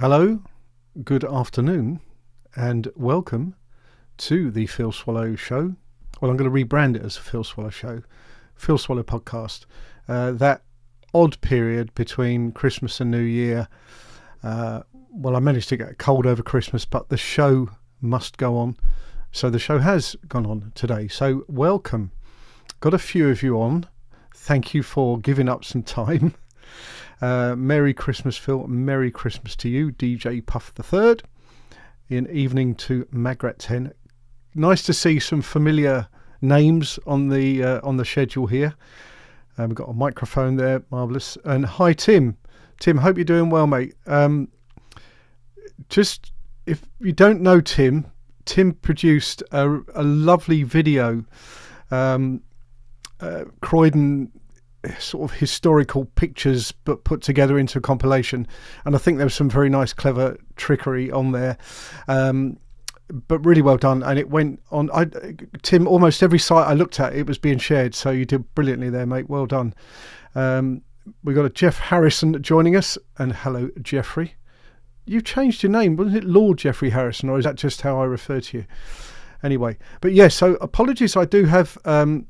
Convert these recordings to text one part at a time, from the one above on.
Hello, good afternoon, and welcome to the Phil Swallow Show. Well, I'm going to rebrand it as a Phil Swallow Show, Phil Swallow Podcast. That odd period between Christmas and New Year. Well, I managed to get a cold over Christmas, but the show must go on. So the show has gone on today. So welcome. Got a few of you on. Thank you for giving up some time. Merry Christmas, Phil. Merry Christmas to you, DJ Puff the Third. In evening to Magrat 10. Nice to see some familiar names on the schedule here. We've got a microphone there, marvellous. And hi, Tim. Tim, hope you're doing well, mate. Just if you don't know Tim produced a lovely video, Croydon sort of historical pictures but put together into a compilation, and I think there was some very nice clever trickery on there, but really well done. And it went on, Tim, almost every site I looked at it was being shared, so you did brilliantly there, mate. Well done. We got a Jeff Harrison joining us, and hello Jeffrey. You changed your name, wasn't it Lord Jeffrey Harrison, or is that just how I refer to you? Anyway, but yeah, so apologies, I do have a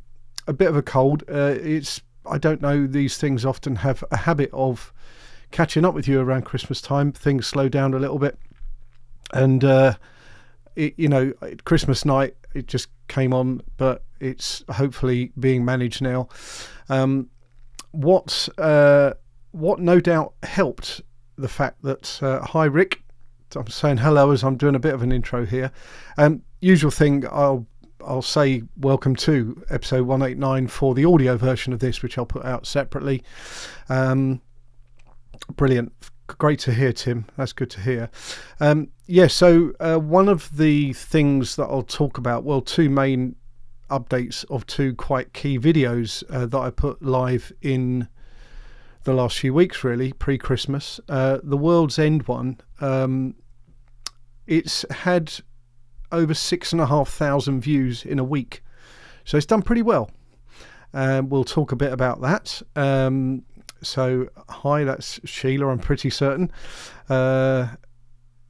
bit of a cold. I don't know, these things often have a habit of catching up with you around Christmas time. Things slow down a little bit. And, Christmas night, it just came on, but it's hopefully being managed now. What no doubt helped the fact that, hi Rick, I'm saying hello as I'm doing a bit of an intro here. Usual thing, I'll say welcome to episode 189 for the audio version of this, which I'll put out separately. Brilliant. Great to hear, Tim. That's good to hear. So one of the things that I'll talk about, well, two main updates of two quite key videos that I put live in the last few weeks, really, pre-Christmas. The World's End one, it's had over 6,500 views in a week, so it's done pretty well. We'll talk a bit about that. So hi, that's Sheila, I'm pretty certain.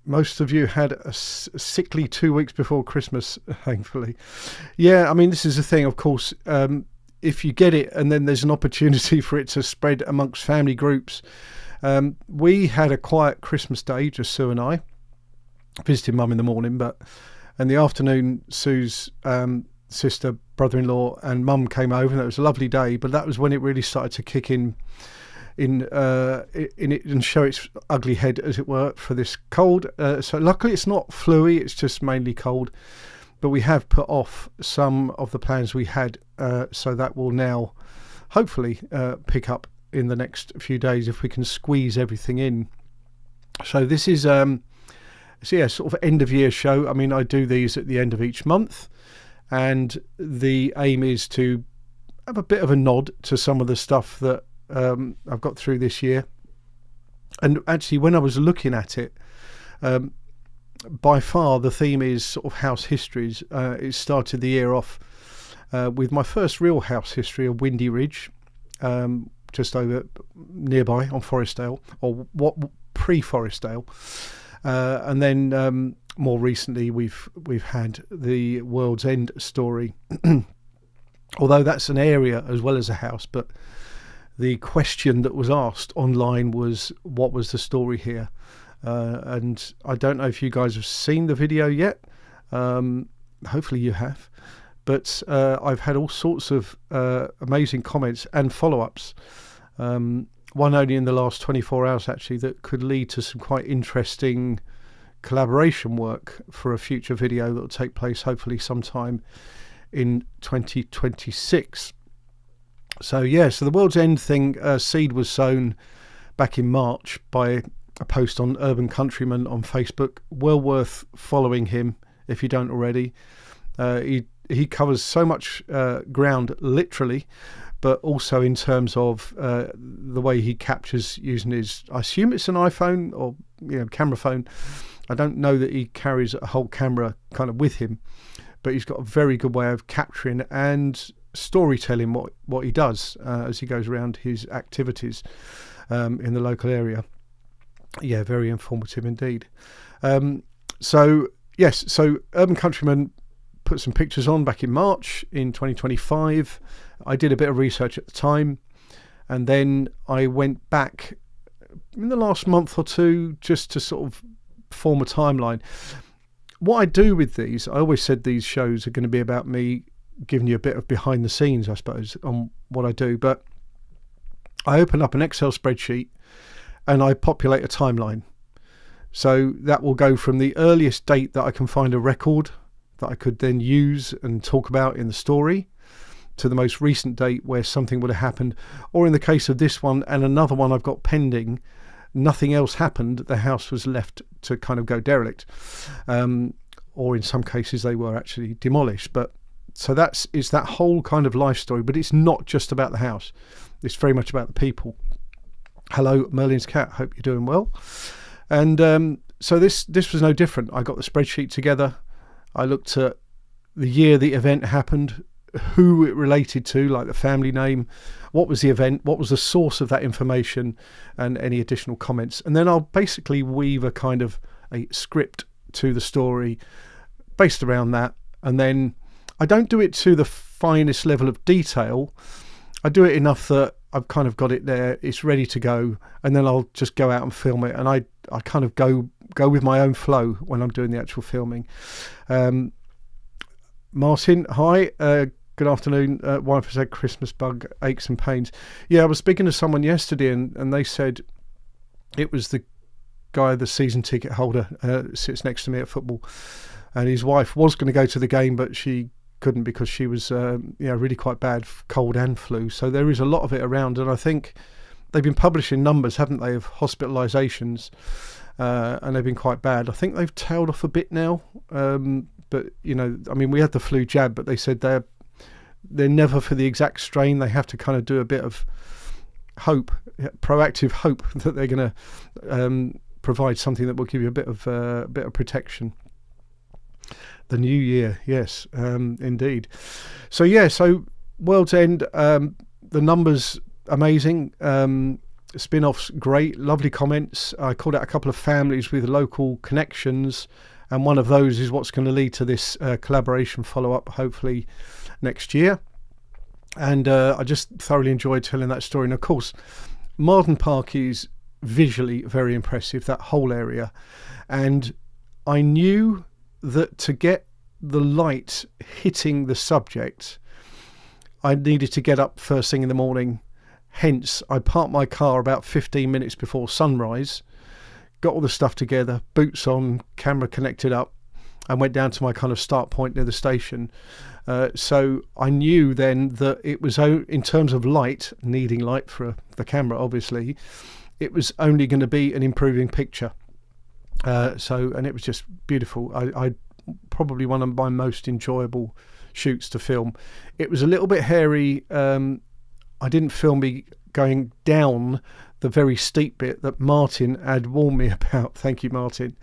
Most of you had a sickly 2 weeks before Christmas, thankfully. Yeah, I mean, this is the thing, of course, if you get it and then there's an opportunity for it to spread amongst family groups. We had a quiet Christmas day, just Sue and I. Visited Mum in the morning, but in the afternoon, Sue's sister, brother-in-law and Mum came over, and it was a lovely day, but that was when it really started to kick in it and show its ugly head, as it were, for this cold. So luckily it's not fluey, it's just mainly cold, but we have put off some of the plans we had, so that will now hopefully pick up in the next few days if we can squeeze everything in. So this is sort of end of year show. I mean, I do these at the end of each month, and the aim is to have a bit of a nod to some of the stuff that I've got through this year. And actually, when I was looking at it, by far the theme is sort of house histories. It started the year off with my first real house history of Windy Ridge, just over nearby on Forestdale, or what pre-Forestdale. And then more recently, we've had the World's End story, although that's an area as well as a house. But the question that was asked online was, what was the story here? And I don't know if you guys have seen the video yet. Hopefully you have. But I've had all sorts of amazing comments and follow-ups. One only in the last 24 hours, actually, that could lead to some quite interesting collaboration work for a future video that will take place hopefully sometime in 2026. So so the World's End thing, seed was sown back in March by a post on Urban Countryman on Facebook. Well worth following him if you don't already. He covers so much ground literally, but also in terms of the way he captures using his, I assume it's an iPhone or camera phone. I don't know that he carries a whole camera kind of with him, but he's got a very good way of capturing and storytelling what he does as he goes around his activities in the local area. Yeah, very informative indeed. So Urban Countryman put some pictures on back in March in 2025. I did a bit of research at the time, and then I went back in the last month or two just to sort of form a timeline. What I do with these, I always said these shows are going to be about me giving you a bit of behind the scenes, I suppose, on what I do. But I open up an Excel spreadsheet and I populate a timeline. So that will go from the earliest date that I can find a record that I could then use and talk about in the story, to the most recent date where something would have happened. Or in the case of this one and another one I've got pending, nothing else happened. The house was left to kind of go derelict. Or in some cases they were actually demolished. But so it's that whole kind of life story, but it's not just about the house. It's very much about the people. Hello, Merlin's cat. Hope you're doing well. And so this was no different. I got the spreadsheet together. I looked at the year the event happened, who it related to, like the family name, what was the event, what was the source of that information, and any additional comments. And then I'll basically weave a kind of a script to the story based around that. And then I don't do it to the finest level of detail. I do it enough that I've kind of got it there, it's ready to go, and then I'll just go out and film it. And I kind of go with my own flow when I'm doing the actual filming. Martin, hi, good afternoon. Wife said Christmas bug, aches and pains. Yeah, I was speaking to someone yesterday and they said it was the guy, the season ticket holder, sits next to me at football, and his wife was going to go to the game, but she couldn't because she was really quite bad, cold and flu. So there is a lot of it around, and I think they've been publishing numbers, haven't they, of hospitalisations, and they've been quite bad. I think they've tailed off a bit now, but we had the flu jab, but they said they're never for the exact strain. They have to kind of do a bit of hope, proactive hope, that they're going to provide something that will give you a bit of protection. The new year, yes, indeed. So World's End, the numbers amazing, spin-offs great, lovely comments. I called out a couple of families with local connections, and one of those is what's going to lead to this collaboration follow-up hopefully next year. And I just thoroughly enjoyed telling that story. And of course, Marden Park is visually very impressive, that whole area, and I knew that to get the light hitting the subject, I needed to get up first thing in the morning. Hence, I parked my car about 15 minutes before sunrise, got all the stuff together, boots on, camera connected up, and went down to my kind of start point near the station. So I knew then that it was, in terms of light, needing light for the camera, obviously, it was only going to be an improving picture. And it was just beautiful. I probably one of my most enjoyable shoots to film. It was a little bit hairy. I didn't film me going down the very steep bit that Martin had warned me about. Thank you, Martin.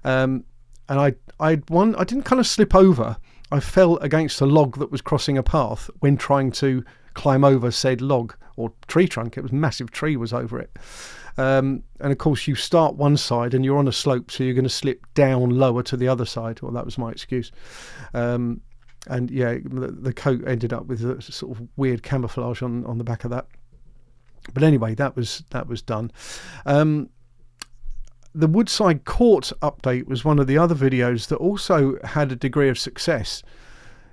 And I didn't kind of slip over. I fell against a log that was crossing a path when trying to climb over said log or tree trunk. It was a massive tree was over it. And of course you start one side and you're on a slope, so you're going to slip down lower to the other side. Well, that was my excuse. And yeah, the coat ended up with a sort of weird camouflage on the back of that. But anyway, that was done. The Woodside Court update was one of the other videos that also had a degree of success.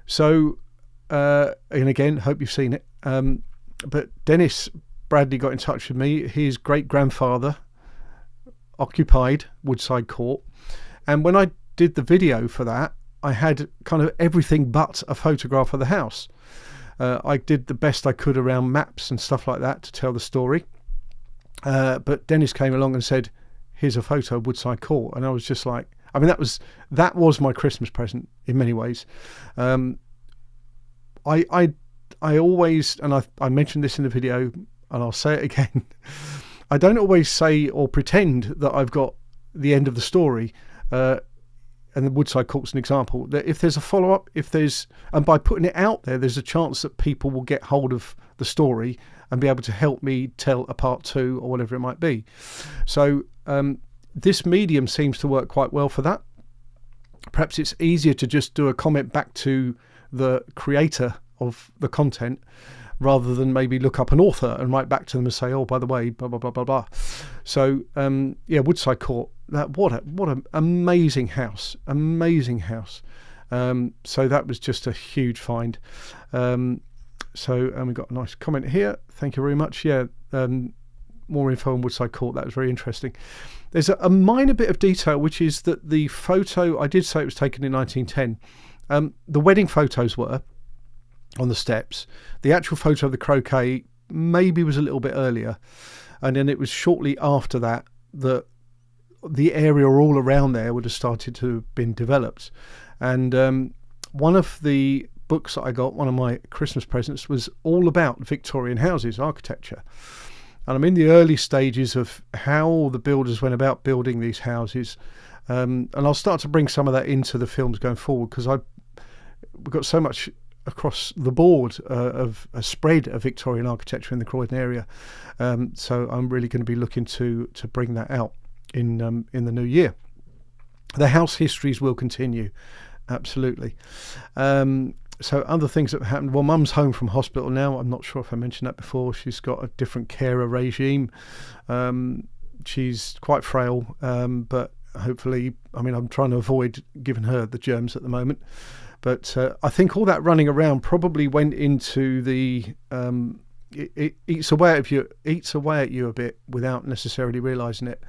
So, and again, hope you've seen it. But Dennis Bradley got in touch with me. His great-grandfather occupied Woodside Court. And when I did the video for that, I had kind of everything but a photograph of the house. I did the best I could around maps and stuff like that to tell the story. But Dennis came along and said, here's a photo of Woodside Court. And I was just like, I mean, that was my Christmas present in many ways. I always, and I mentioned this in the video and I'll say it again, I don't always say or pretend that I've got the end of the story. And the Woodside Court's an example, that if there's a follow-up, and by putting it out there, there's a chance that people will get hold of the story and be able to help me tell a part 2 or whatever it might be. So this medium seems to work quite well for that. Perhaps it's easier to just do a comment back to the creator of the content rather than maybe look up an author and write back to them and say, oh, by the way, blah, blah, blah, blah, blah. So, yeah, Woodside Court, what an amazing house. So that was just a huge find. And we got a nice comment here. Thank you very much. Yeah, more info on Woodside Court. That was very interesting. There's a minor bit of detail, which is that the photo, I did say it was taken in 1910. The wedding photos were on the steps. The actual photo of the croquet maybe was a little bit earlier. And then it was shortly after that that the area all around there would have started to have been developed. And one of the books that I got, one of my Christmas presents, was all about Victorian houses, architecture. And I'm in the early stages of how the builders went about building these houses. And I'll start to bring some of that into the films going forward, because we've got so much across the board of a spread of Victorian architecture in the Croydon area. So I'm really going to be looking to bring that out in the new year. The house histories will continue, absolutely. So other things that happened, well, Mum's home from hospital now. I'm not sure if I mentioned that before. She's got a different carer regime. She's quite frail, but hopefully, I mean, I'm trying to avoid giving her the germs at the moment. But I think all that running around probably went into the it eats away at you a bit without necessarily realising it.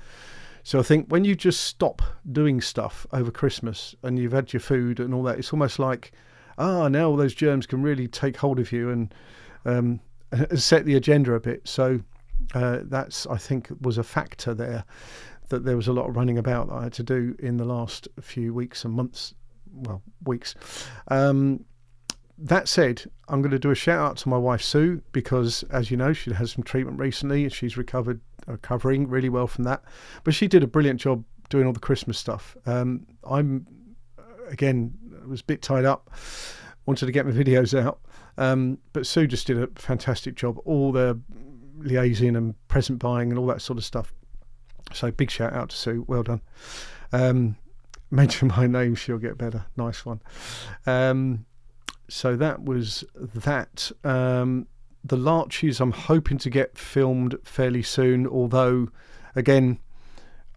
So I think when you just stop doing stuff over Christmas and you've had your food and all that, it's almost like, now all those germs can really take hold of you and set the agenda a bit. So that's, I think, was a factor there, that there was a lot of running about that I had to do in the last few weeks and months. Well, weeks. That said, I'm going to do a shout out to my wife Sue, because as you know, she had some treatment recently and she's recovering really well from that. But she did a brilliant job doing all the Christmas stuff. I'm again was a bit tied up, wanted to get my videos out, but Sue just did a fantastic job, all the liaising and present buying and all that sort of stuff. So big shout out to Sue, well done. Mention my name, she'll get better. Nice one. So that was that. The Larches I'm hoping to get filmed fairly soon, although again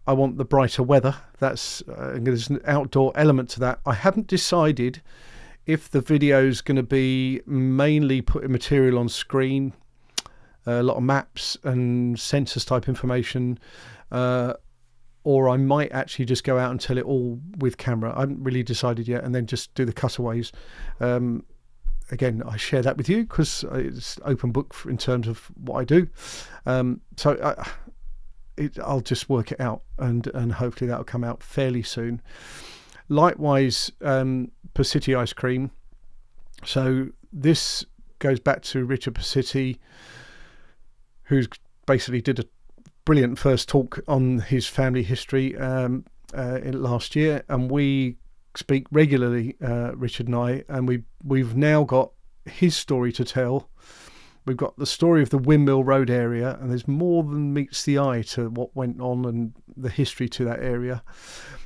I want the brighter weather. That's there's an outdoor element to that. I haven't decided if the video's going to be mainly putting material on screen, a lot of maps and census type information, or I might actually just go out and tell it all with camera. I haven't really decided yet, and then just do the cutaways. Again, I share that with you because it's open book in terms of what I do. So I'll just work it out, and hopefully that'll come out fairly soon. Likewise, Pacitti Ice Cream. So this goes back to Richard Pacitti, who's basically did a brilliant first talk on his family history last year, and we speak regularly, Richard and I, and we've now got his story to tell We've got the story of the Windmill Road area, and there's more than meets the eye to what went on and the history to that area.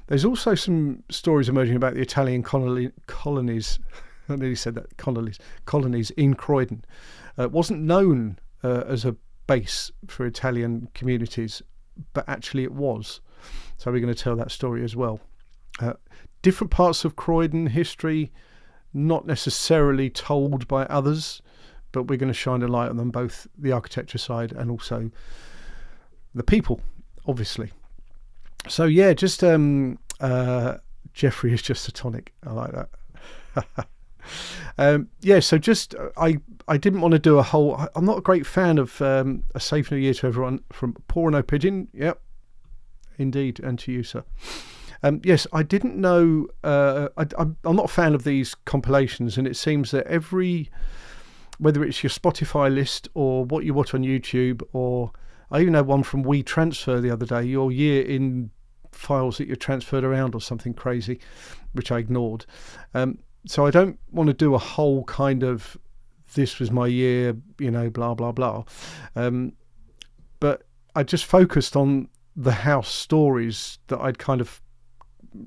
There's also some stories emerging about the Italian colonies. I nearly said that, colonies in Croydon. It wasn't known as a base for Italian communities, but actually it was. So we're going to tell that story as well. Different parts of Croydon history, not necessarily told by others, but we're going to shine a light on them, both the architecture side and also the people, obviously. So yeah, just Jeffrey is just a tonic. I like that. Yeah, so just I didn't want to do a whole. I'm not a great fan of a safe new year to everyone from Poor No Pigeon. Yep, indeed, and to you, sir. Yes, I didn't know. I'm not a fan of these compilations, and it seems that whether it's your Spotify list or what you watch on YouTube, or I even had one from WeTransfer the other day, your year in files that you transferred around or something crazy, which I ignored. So I don't want to do a whole kind of this was my year, blah, blah, blah. But I just focused on the house stories that I'd kind of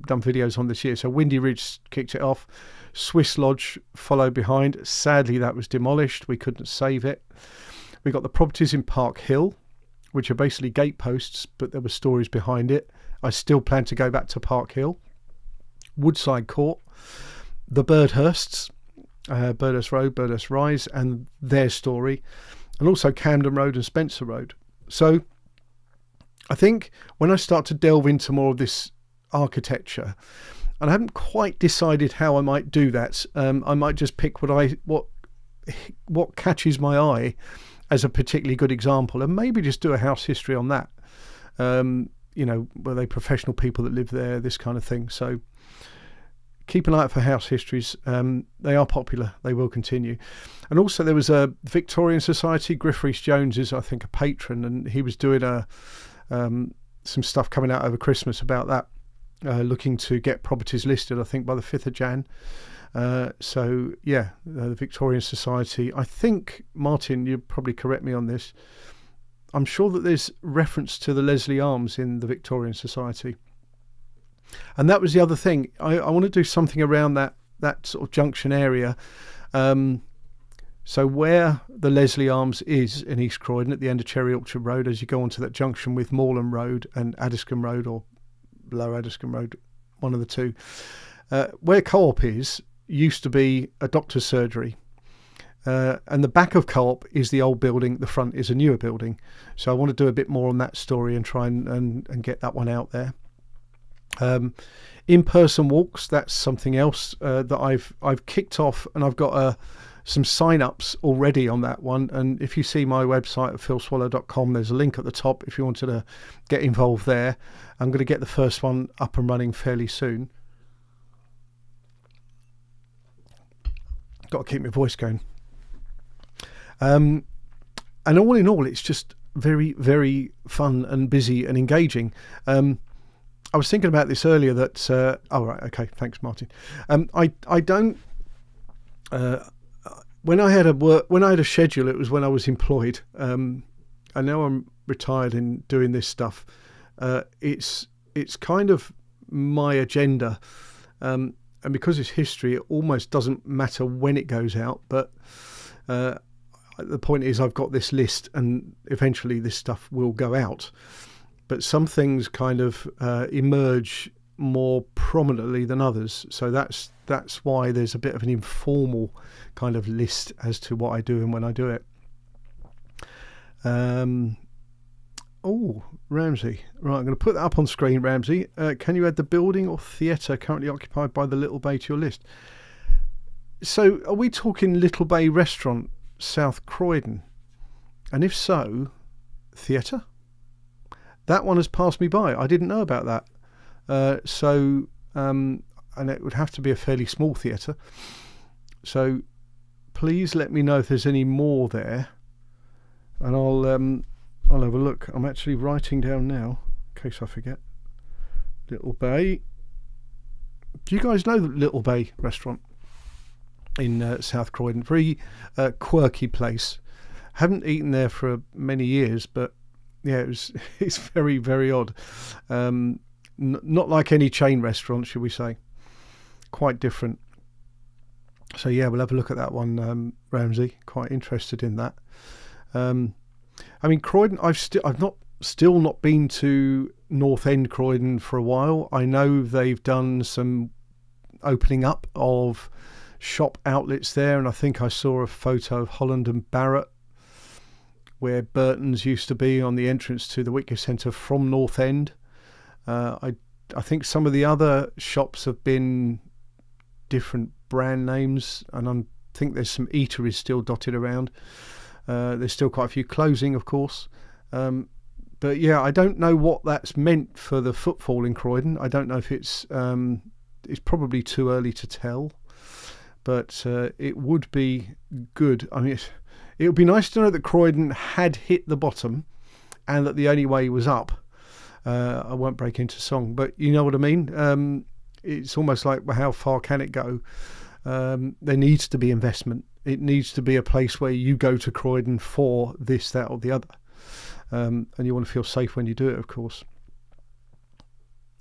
done videos on this year. So Windy Ridge kicked it off. Swiss Lodge followed behind. Sadly, that was demolished. We couldn't save it. We got the properties in Park Hill, which are basically gateposts, but there were stories behind it. I still plan to go back to Park Hill. Woodside Court, the Birdhursts, Birdhurst Road, Birdhurst Rise, and their story, and also Campden Road and Spencer Road. So I think when I start to delve into more of this architecture, and I haven't quite decided how I might do that, I might just pick what catches my eye as a particularly good example, and maybe just do a house history on that. Were they professional people that live there, this kind of thing. So keep an eye out for house histories. They are popular. They will continue. And also there was a Victorian Society. Griff Rhys Jones is, I think, a patron, and he was doing some stuff coming out over Christmas about that, looking to get properties listed, I think, by the 5th of Jan. So yeah, the Victorian Society. I think, Martin, you'll probably correct me on this, I'm sure that there's reference to the Leslie Arms in the Victorian Society. And that was the other thing. I want to do something around that sort of junction area. So where the Leslie Arms is in East Croydon at the end of Cherry Orchard Road, as you go onto that junction with Moorland Road and Addiscombe Road, or Lower Addiscombe Road, one of the two, where Co-op used to be a doctor's surgery. And the back of Co-op is the old building, the front is a newer building. So I want to do a bit more on that story and try and get that one out there. In-person walks, that's something else that I've kicked off, and I've got some sign-ups already on that one. And if you see my website at philswallow.com, there's a link at the top if you wanted to get involved there. I'm going to get the first one up and running fairly soon. Got to keep my voice going. And all in all, it's just very, very fun and busy and engaging. I was thinking about this earlier that, right, okay, thanks, Martin. I don't, when I had a schedule, it was when I was employed. And now I'm retired and doing this stuff. It's kind of my agenda. And because it's history, it almost doesn't matter when it goes out, but, the point is I've got this list and eventually this stuff will go out. But some things kind of emerge more prominently than others. So that's why there's a bit of an informal kind of list as to what I do and when I do it. Ramsey. Right, I'm going to put that up on screen, Ramsey. Can you add the building or theatre currently occupied by the Little Bay to your list? So are we talking Little Bay Restaurant, South Croydon? And if so, theatre? That one has passed me by. I didn't know about that. And it would have to be a fairly small theatre. So please let me know if there's any more there, and I'll have a look. I'm actually writing down now in case I forget. Little Bay. Do you guys know the Little Bay restaurant in South Croydon? Very quirky place. Haven't eaten there for many years, but yeah, it's very, very odd. Not like any chain restaurant, should we say. Quite different. So yeah, we'll have a look at that one, Ramsey. Quite interested in that. I mean, Croydon. I've still not been to North End Croydon for a while. I know they've done some opening up of shop outlets there, and I think I saw a photo of Holland and Barrett, where Burton's used to be, on the entrance to the Whitgift Centre from North End. I think some of the other shops have been different brand names, and I think there's some eateries still dotted around. There's still quite a few closing, of course. But yeah, I don't know what that's meant for the footfall in Croydon. I don't know if it's probably too early to tell, but it would be good. I mean, it would be nice to know that Croydon had hit the bottom and that the only way was up. I won't break into song, but you know what I mean? It's almost like, well, how far can it go? There needs to be investment. It needs to be a place where you go to Croydon for this, that or the other. And you want to feel safe when you do it, of course.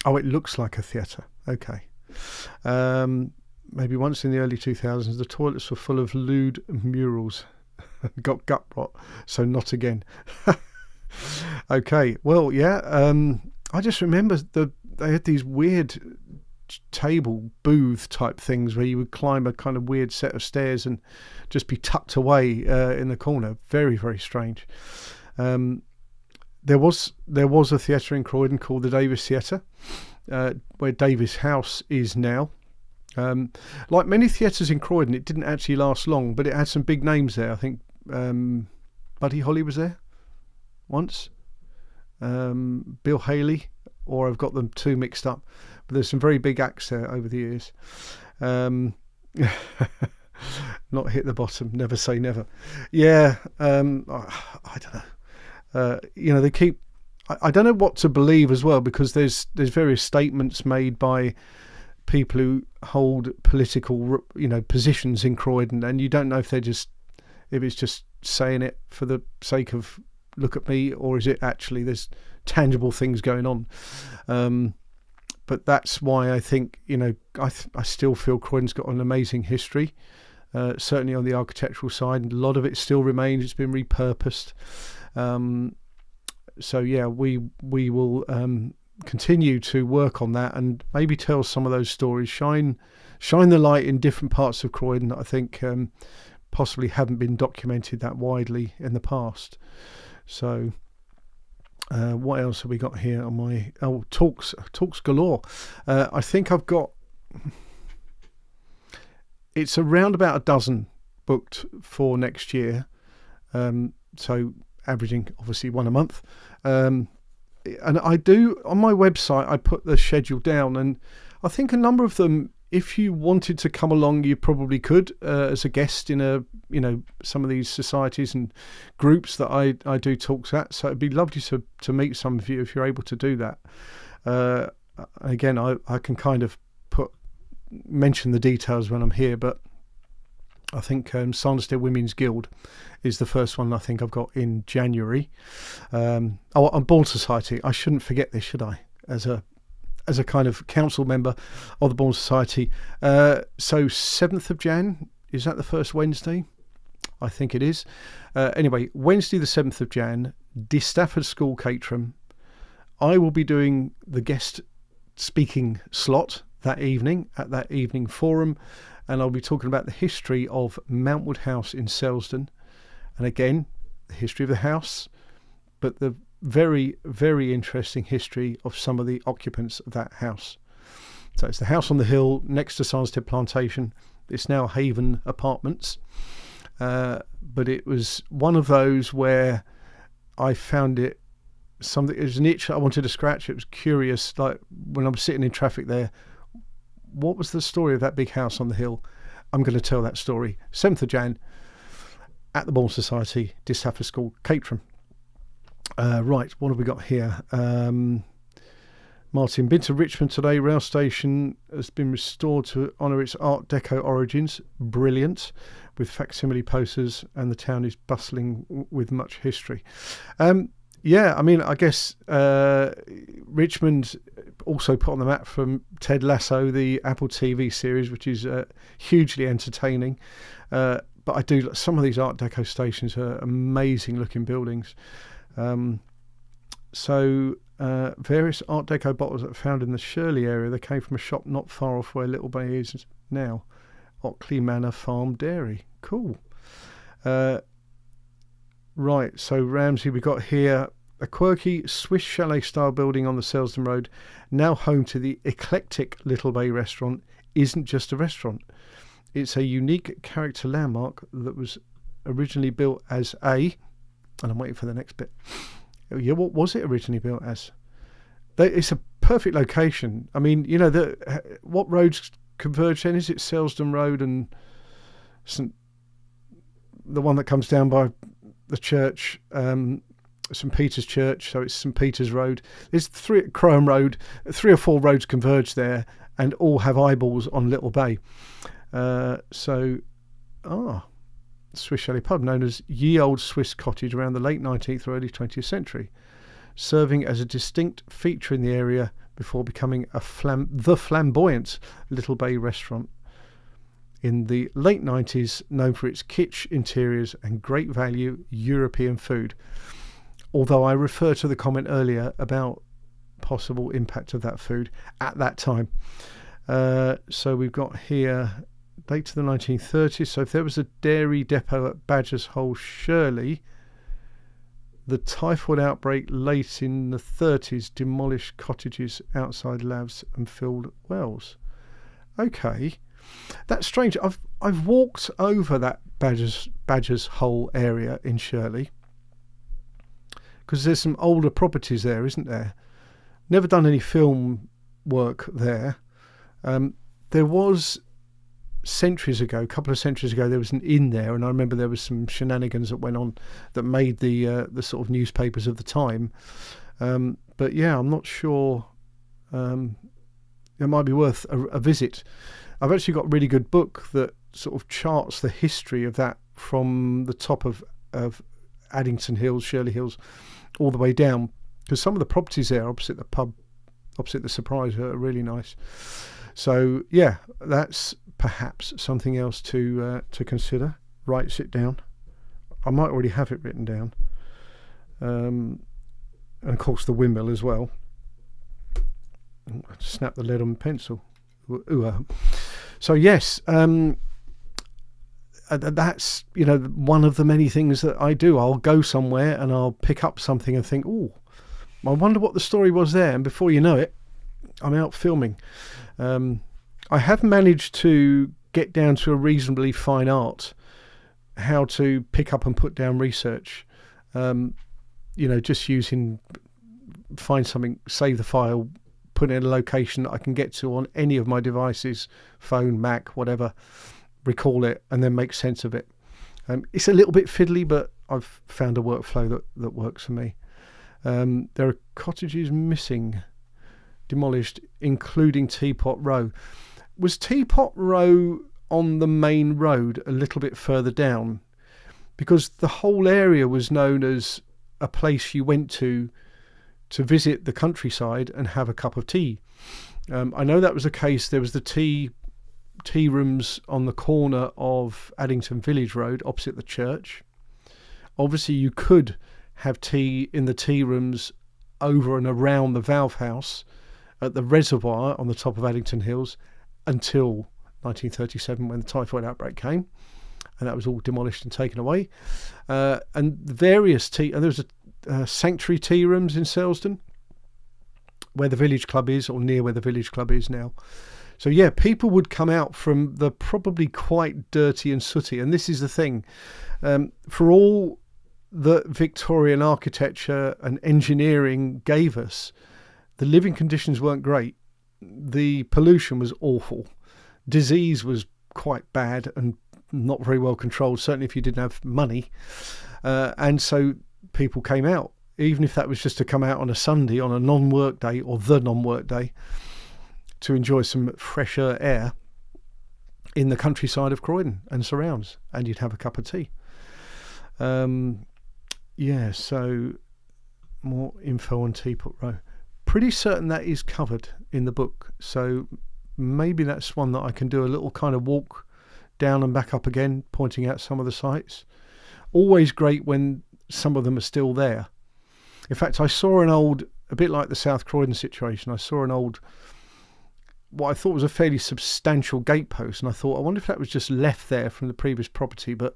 Oh, it looks like a theatre. Okay. Maybe once in the early 2000s, the toilets were full of lewd murals. Got gut rot, so not again. Okay, well, yeah. I just remember they had these weird table booth type things where you would climb a kind of weird set of stairs and just be tucked away in the corner. Very, very strange. There was a theatre in Croydon called the Davis Theatre, where Davis House is now. Like many theatres in Croydon, it didn't actually last long, but it had some big names there. I think Buddy Holly was there once. Bill Haley, or I've got them two mixed up. But there's some very big acts there over the years. Not hit the bottom, never say never. Yeah, I don't know. They keep... I don't know what to believe as well, because there's various statements made by people who hold political, positions in Croydon, and you don't know if it's just saying it for the sake of look at me, or is it actually there's tangible things going on. But that's why I think, I still feel Croydon's got an amazing history, certainly on the architectural side. A lot of it still remains. It's been repurposed. So yeah, we will continue to work on that and maybe tell some of those stories, shine the light in different parts of Croydon that I think possibly haven't been documented that widely in the past. So what else have we got here on my talks galore? I think I've got, it's around about a dozen booked for next year, so averaging obviously one a month. And I do, on my website, I put the schedule down, and I think a number of them, if you wanted to come along, you probably could as a guest in some of these societies and groups that I do talks at. So it'd be lovely to meet some of you if you're able to do that. Again, I can kind of mention the details when I'm here, but I think Sanderstead Women's Guild is the first one I think I've got in January. And Born Society. I shouldn't forget this, should I? As a kind of council member of the Born Society. So 7th of Jan, is that the first Wednesday? I think it is. Anyway, Wednesday the 7th of Jan, De Stafford School, Caterham. I will be doing the guest speaking slot that evening at that evening forum, and I'll be talking about the history of Mountwood House in Selsdon, and again the history of the house, but the very, very interesting history of some of the occupants of that house. So it's the house on the hill next to Sanderstead Plantation. It's now Haven Apartments, but it was one of those where I found it was an itch I wanted to scratch. It was curious, like when I'm sitting in traffic there, what was the story of that big house on the hill? I'm going to tell that story. 7th of Jan at the Born Society, De Stafford School, Caterham. Right, what have we got here? My Martin, been to Richmond today. Rail station has been restored to honour its Art Deco origins. Brilliant, with facsimile posters, and the town is bustling with much history. Yeah, I mean, I guess Richmond also put on the map from Ted Lasso, the Apple TV series, which is hugely entertaining. But I do, some of these Art Deco stations are amazing looking buildings. Various Art Deco bottles that are found in the Shirley area, they came from a shop not far off where Little Bay is now. Ockley Manor Farm Dairy. Cool. Right, so Ramsey, we got here a quirky Swiss chalet-style building on the Selsdon Road, now home to the eclectic Little Bay restaurant, isn't just a restaurant. It's a unique character landmark that was originally built as and I'm waiting for the next bit. Yeah, what was it originally built as? It's a perfect location. I mean, you know, what roads converge then? Is it Selsdon Road and the one that comes down by the church, St Peter's Church, so it's St Peter's Road. There's Crowham Road, 3 or 4 roads converge there and all have eyeballs on Little Bay. Swiss Chalet pub, known as Ye Old Swiss Cottage, around the late 19th or early 20th century, serving as a distinct feature in the area before becoming the flamboyant Little Bay restaurant. In the late 90s, known for its kitsch interiors and great value European food. Although I refer to the comment earlier about possible impact of that food at that time. So we've got here date to the 1930s. So if there was a dairy depot at Badger's Hole, Shirley, the typhoid outbreak late in the 30s demolished cottages outside lavs and filled wells. Okay, that's strange. I've walked over that Badger's Hole area in Shirley because there's some older properties there, isn't there? Never done any film work there. There was a couple of centuries ago, there was an inn there, and I remember there was some shenanigans that went on that made the sort of newspapers of the time. But yeah, I'm not sure. It might be worth a visit. I've actually got a really good book that sort of charts the history of that from the top of Addington Hills, Shirley Hills, all the way down, because some of the properties there opposite the pub, opposite the Surprise, are really nice. So yeah, that's perhaps something else to consider. Write it down. I might already have it written down. And of course the windmill as well. Snap the lead on pencil. So yes, that's, you know, one of the many things that I do. I'll go somewhere and I'll pick up something and think, oh, I wonder what the story was there, and before you know it, I'm out filming. I have managed to get down to a reasonably fine art, how to pick up and put down research. Just find something, save the file, put it in a location that I can get to on any of my devices, phone, Mac, whatever, recall it, and then make sense of it. It's a little bit fiddly, but I've found a workflow that works for me. There are cottages missing, demolished, including Teapot Row. Was Teapot Row on the main road a little bit further down? Because the whole area was known as a place you went to visit the countryside and have a cup of tea. I know that was the case. There was the tea rooms on the corner of Addington Village Road opposite the church. Obviously you could have tea in the tea rooms over and around the Valve House at the reservoir on the top of Addington Hills until 1937, when the typhoid outbreak came, and that was all demolished and taken away. And there was a sanctuary tea rooms in Selsdon, where the village club is, or near where the village club is now. So yeah, people would come out from the probably quite dirty and sooty. And this is the thing, for all that Victorian architecture and engineering gave us, the living conditions weren't great. The pollution was awful. Disease was quite bad and not very well controlled, certainly if you didn't have money. And so people came out. even if that was just to come out on a Sunday, on a non-work day, or the non-work day, to enjoy some fresher air in the countryside of Croydon and surrounds, and you'd have a cup of tea. Yeah, so more info on Teapot Row. Pretty certain that is covered in the book, so maybe that's one that I can do a little kind of walk down and back up again, pointing out some of the sites. Always great when some of them are still there. In fact, I saw an old, a bit like the South Croydon situation, I saw an old, what I thought was a fairly substantial gatepost, and I thought, I wonder if that was just left there from the previous property. But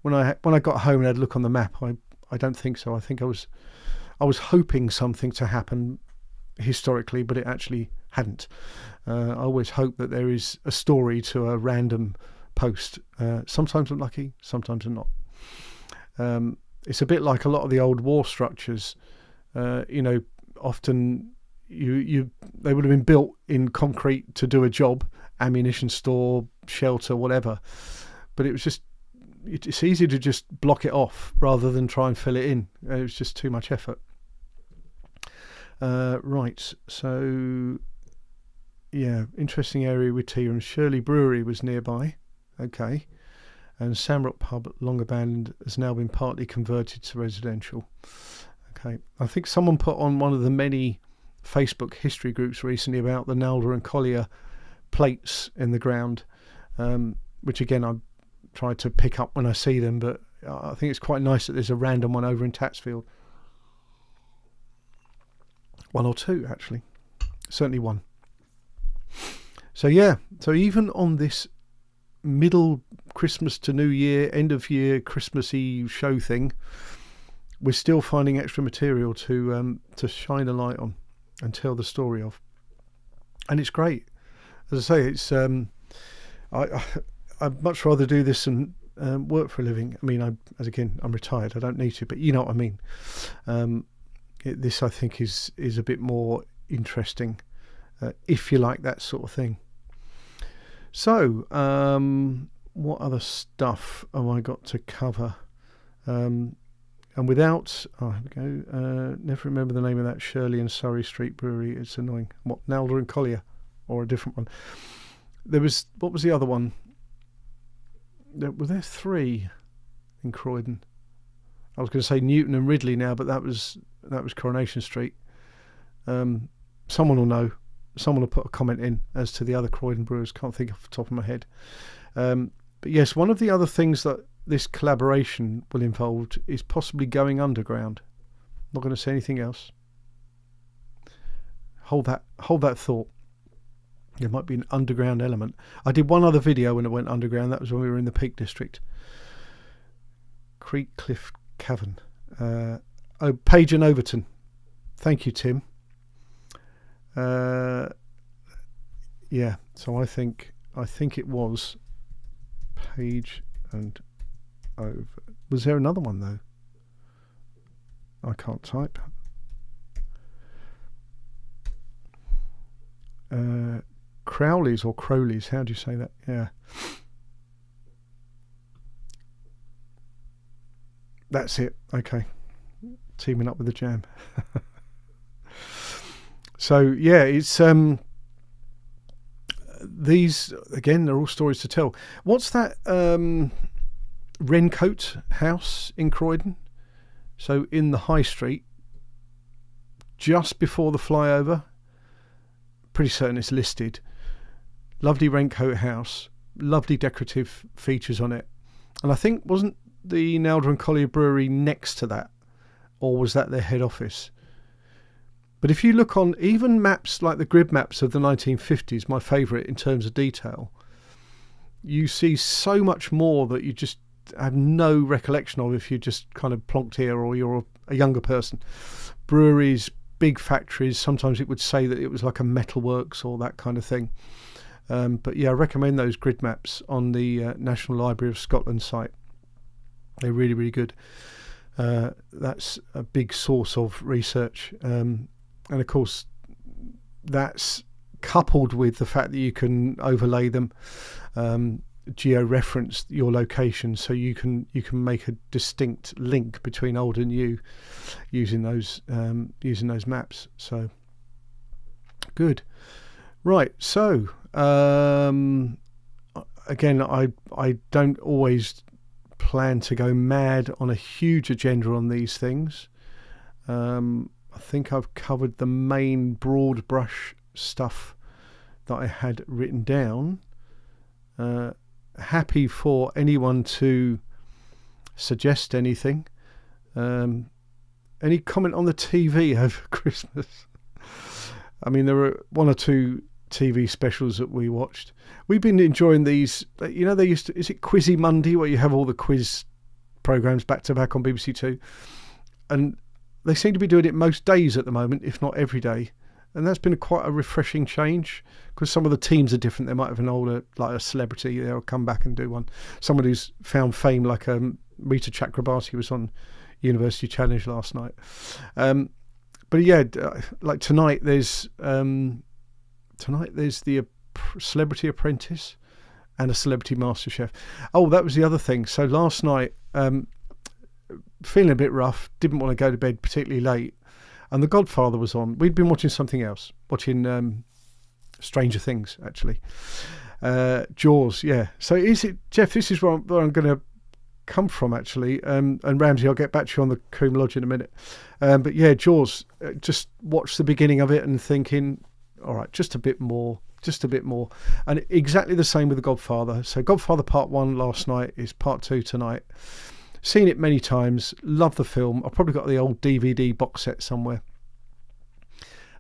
when I got home and had a look on the map, I don't think so. I think I was hoping something to happen historically, but it actually hadn't. I always hope that there is a story to a random post. Sometimes I'm lucky, sometimes I'm not. It's a bit like a lot of the old war structures. Often they would have been built in concrete to do a job, ammunition store, shelter, whatever. But it's easy to just block it off rather than try and fill it in. It was just too much effort. Right, so yeah, interesting area with tea rooms. Shirley Brewery was nearby. Okay. And Samrock Pub, long abandoned, has now been partly converted to residential. Okay. I think someone put on one of the many Facebook history groups recently about the Nalder and Collier plates in the ground, which again I try to pick up when I see them, but I think it's quite nice that there's a random one over in Tatsfield. One or two, actually. Certainly one. So yeah, so even on this middle Christmas to New Year, end of year, Christmassy show thing, we're still finding extra material to shine a light on and tell the story of. And it's great. As I say, it's I'd much rather do this than work for a living. I mean, I'm retired. I don't need to, but you know what I mean. This, I think, is a bit more interesting if you like that sort of thing. So, what other stuff have I got to cover? And without, here we go. Never remember the name of that Shirley and Surrey Street brewery. It's annoying. What, Nalder and Collier, or a different one? What was the other one? Were there three in Croydon? I was going to say Newton and Ridley now, but that was Coronation Street. Someone will know. Someone will put a comment in as to the other Croydon brewers. Can't think off the top of my head. But yes, one of the other things that this collaboration will involve is possibly going underground. I'm not going to say anything else. Hold that thought. There might be an underground element. I did one other video when it went underground. That was when we were in the Peak District. Creek Cliff Cavern. Page and Overton. Thank you, Tim. Yeah, so I think it was Page and Over. Was there another one though? I can't type. Crowley's or Crowley's, how do you say that? Yeah. That's it. Okay. Teaming up with the Jam. So yeah, it's these again, they're all stories to tell. What's that Rencote house in Croydon? So in the High Street, just before the flyover. Pretty certain it's listed. Lovely Rencote house, lovely decorative features on it. And I think, wasn't the Nalder and Collier brewery next to that, or was that their head office? But if you look on even maps like the grid maps of the 1950s, my favourite in terms of detail, you see so much more that you just have no recollection of if you just kind of plonked here or you're a younger person. Breweries, big factories, sometimes it would say that it was like a metalworks or that kind of thing. But yeah, I recommend those grid maps on the National Library of Scotland site. They're really, really good. That's a big source of research. And of course, that's coupled with the fact that you can overlay them. geo-reference your location, so you can make a distinct link between old and new using those maps. So good. Right, so again, I don't always plan to go mad on a huge agenda on these things. I think I've covered the main broad brush stuff that I had written down. Happy for anyone to suggest anything. Any comment on the TV over Christmas? I mean, there were one or two TV specials that we watched. We've been enjoying these. You know, they used to, is it Quizzy Monday, where you have all the quiz programs back to back on BBC Two, and they seem to be doing it most days at the moment, if not every day. And that's been quite a refreshing change, because some of the teams are different. They might have an older, like a celebrity, they'll come back and do one. Someone who's found fame, like Rita Chakrabarti was on University Challenge last night. But yeah, like tonight there's the Celebrity Apprentice and a Celebrity MasterChef. Oh, that was the other thing. So last night, feeling a bit rough, didn't want to go to bed particularly late, and The Godfather was on. We'd been watching something else, watching Stranger Things, actually. Jaws, yeah. So is it, Jeff, this is where I'm going to come from, actually. And Ramsey, I'll get back to you on the Coombe Lodge in a minute. But yeah, Jaws, just watched the beginning of it and thinking, all right, just a bit more. And exactly the same with The Godfather. So Godfather Part 1 last night is Part 2 tonight. Seen it many times, love the film. I've probably got the old DVD box set somewhere.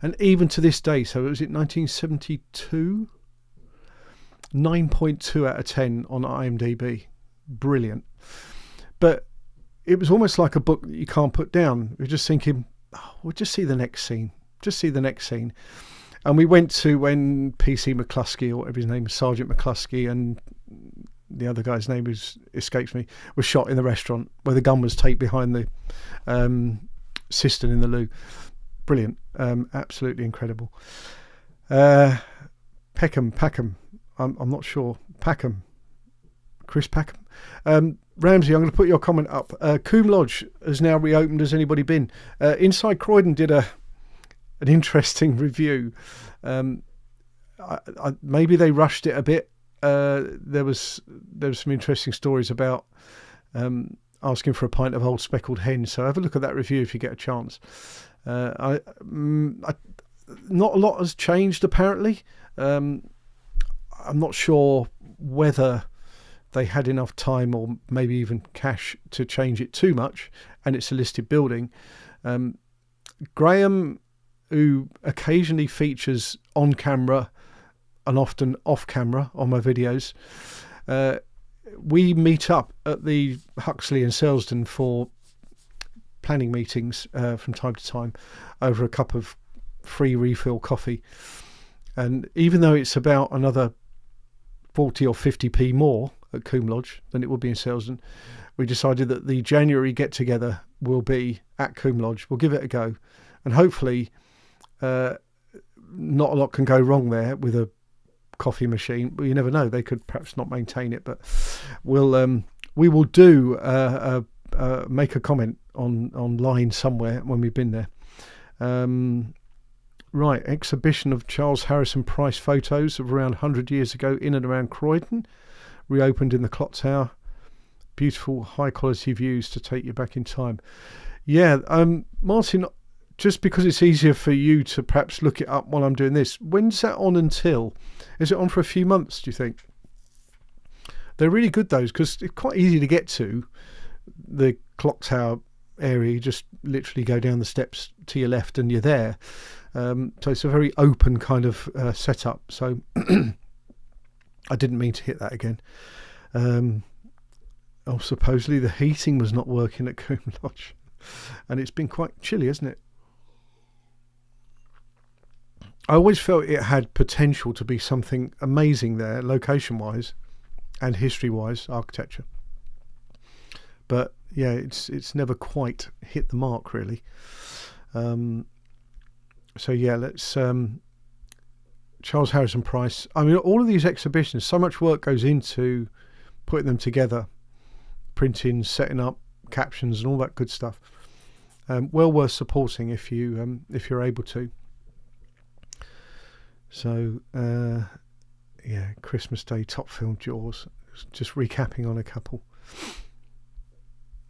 And even to this day, so was it 1972? 9.2 out of 10 on IMDb. Brilliant. But it was almost like a book that you can't put down. We're just thinking, oh, we'll just see the next scene. And we went to when PC McCluskey, or whatever his name is, Sergeant McCluskey, and the other guy's name escapes me, was shot in the restaurant where the gun was taped behind the cistern in the loo. Brilliant. Absolutely incredible. Peckham. I'm not sure. Chris Packham. Ramsey, I'm going to put your comment up. Coombe Lodge has now reopened. Has anybody been? Inside Croydon did an interesting review. Maybe they rushed it a bit. There was some interesting stories about asking for a pint of old speckled hen. So have a look at that review if you get a chance. Not a lot has changed apparently. I'm not sure whether they had enough time or maybe even cash to change it too much, and it's a listed building. Graham, who occasionally features on camera and often off camera on my videos, we meet up at the Huxley in Selsdon for planning meetings from time to time over a cup of free refill coffee. And even though it's about another 40 or 50p more at Coombe Lodge than it would be in Selsdon, we decided that the January get-together will be at Coombe Lodge. We'll give it a go, and hopefully not a lot can go wrong there with a coffee machine, but you never know, they could perhaps not maintain it. But we will do make a comment online somewhere when we've been there. Right, exhibition of Charles Harrison Price photos of around 100 years ago in and around Croydon, reopened in the clock tower. Beautiful high quality views to take you back in time. Yeah, Martin, just because it's easier for you to perhaps look it up while I'm doing this, when's that on until? Is it on for a few months, do you think? They're really good, those, because it's quite easy to get to the clock tower area. You just literally go down the steps to your left and you're there. So it's a very open kind of setup. So I didn't mean to hit that again. Supposedly the heating was not working at Coombe Lodge, and it's been quite chilly, hasn't it? I always felt it had potential to be something amazing there, location-wise and history-wise, architecture. But yeah, it's never quite hit the mark, really. So yeah, let's Charles Harrison Price. I mean, all of these exhibitions, so much work goes into putting them together, printing, setting up captions and all that good stuff. Well worth supporting if you're able to. So yeah, Christmas Day top film Jaws. Just recapping on a couple.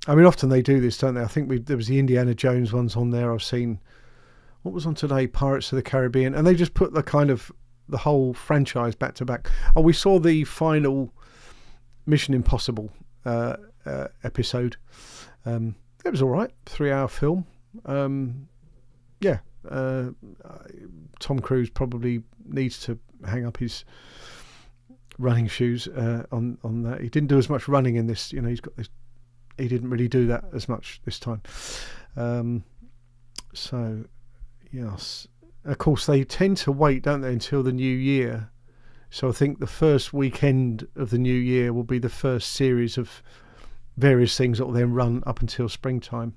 I mean, often they do this, don't they? I think there was the Indiana Jones ones on there. I've seen, what was on today? Pirates of the Caribbean, and they just put the whole franchise back to back. Oh, we saw the final Mission Impossible episode. It was all right, 3-hour film. Yeah, Tom Cruise probably needs to hang up his running shoes on that. He didn't do as much running in this. You know, he's got this. He didn't really do that as much this time. So, yes. Of course, they tend to wait, don't they, until the new year. So I think the first weekend of the new year will be the first series of various things that will then run up until springtime.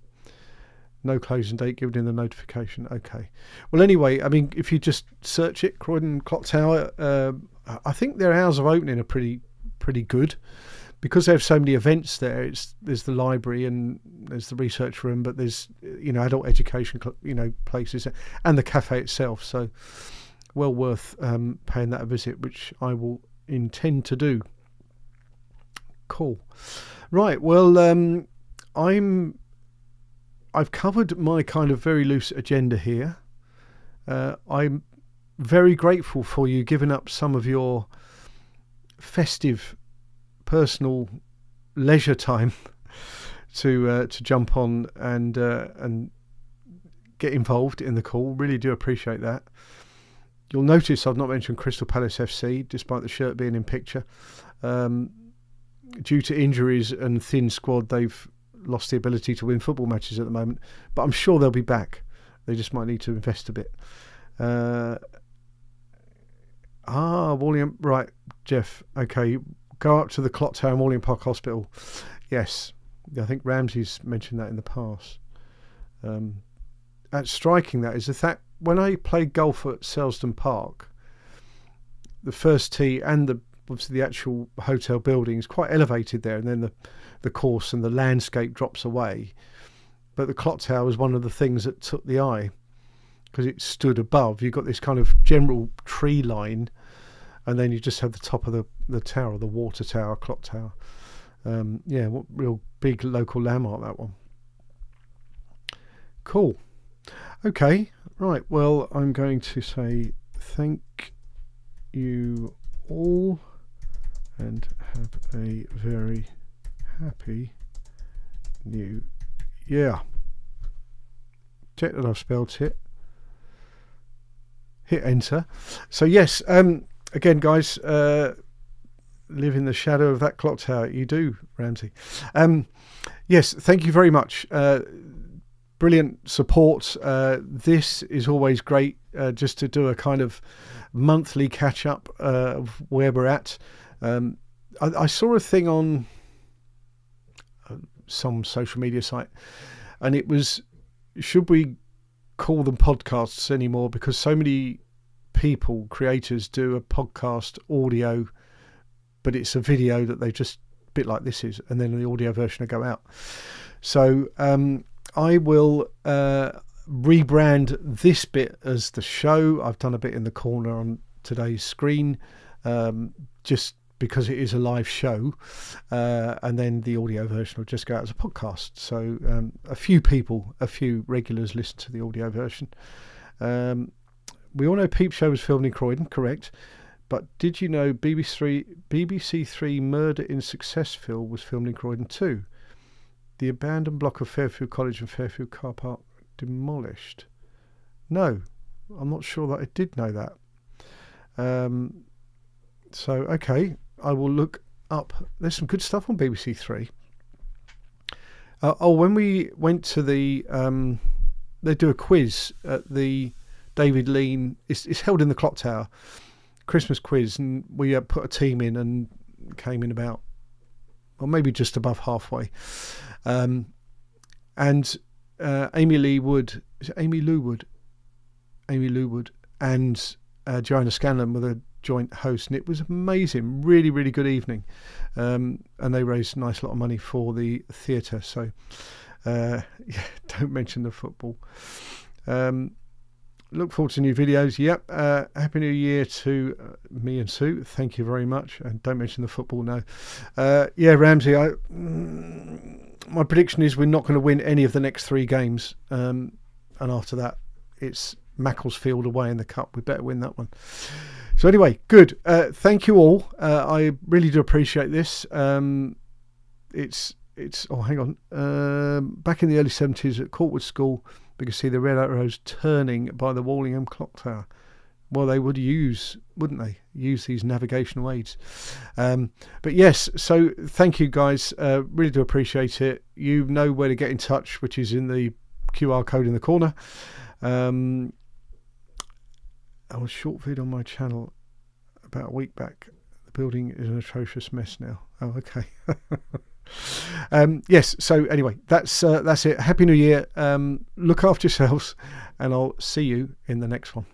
No closing date given in the notification. Okay. Well, anyway, I mean, if you just search it, Croydon Clock Tower, I think their hours of opening are pretty good. Because they have so many events there, there's the library and there's the research room, but there's, you know, adult education, you know, places and the cafe itself. So well worth paying that a visit, which I will intend to do. Cool. Right. Well, I've covered my kind of very loose agenda here. I'm very grateful for you giving up some of your festive personal leisure time to jump on and get involved in the call. Really do appreciate that. You'll notice I've not mentioned Crystal Palace FC, despite the shirt being in picture. Due to injuries and thin squad, they've lost the ability to win football matches at the moment, but I'm sure they'll be back. They just might need to invest a bit. Walliam, right, Jeff, okay, go up to the Clock Tower and Walliam Park Hospital. Yes, I think Ramsey's mentioned that in the past. That's striking, that is the fact, when I played golf at Selsdon Park, the first tee and obviously the actual hotel building is quite elevated there, and then the course and the landscape drops away. But the clock tower was one of the things that took the eye because it stood above. You've got this kind of general tree line, and then you just have the top of the tower, the water tower, clock tower. Yeah, what real big local landmark, that one. Cool. Okay, right. Well, I'm going to say thank you all and have a very happy new year. Check that I've spelled it. Hit enter. So yes, again, guys, live in the shadow of that clock tower. You do, Ramsey. Yes, thank you very much. Brilliant support. This is always great, just to do a kind of monthly catch up of where we're at. I saw a thing on some social media site, and it was, should we call them podcasts anymore, because so many people, creators, do a podcast audio, but it's a video that they just, a bit like this is, and then the audio version will go out. So I will rebrand this bit as the show. I've done a bit in the corner on today's screen, just because it is a live show, and then the audio version will just go out as a podcast. So a few regulars listen to the audio version. We all know Peep Show was filmed in Croydon, correct? But did you know BBC Three Murder in Successville was filmed in Croydon too? The abandoned block of Fairfield College and Fairfield Car Park demolished. No, I'm not sure that I did know that. So, okay, I will look up. There's some good stuff on BBC Three. When we went to the, they do a quiz at the David Lean. It's held in the Clock Tower, Christmas quiz, and we put a team in and came in about, or maybe just above halfway. And Amy Lee Wood, is it Amy Lou Wood? Amy Lou Wood and Joanna Scanlon were the joint host, and it was amazing. Really, really good evening. And they raised a nice lot of money for the theatre. So, yeah, don't mention the football. Look forward to new videos. Yep. Happy New Year to me and Sue. Thank you very much. And don't mention the football, no. Yeah, Ramsey, my prediction is we're not going to win any of the next 3 games. And after that, it's Macclesfield away in the cup. We better win that one. So anyway, good. Thank you all. I really do appreciate this. It's oh, hang on. Back in the early 70s at Courtwood School, we could see the red arrows turning by the Wallingham clock tower. Well, they would use, wouldn't they? Use these navigational aids. But yes, so thank you guys. Really do appreciate it. You know where to get in touch, which is in the QR code in the corner. I was short vid on my channel about a week back. The building is an atrocious mess now. Oh, okay. Yes, so anyway, that's it. Happy New Year. Look after yourselves, and I'll see you in the next one.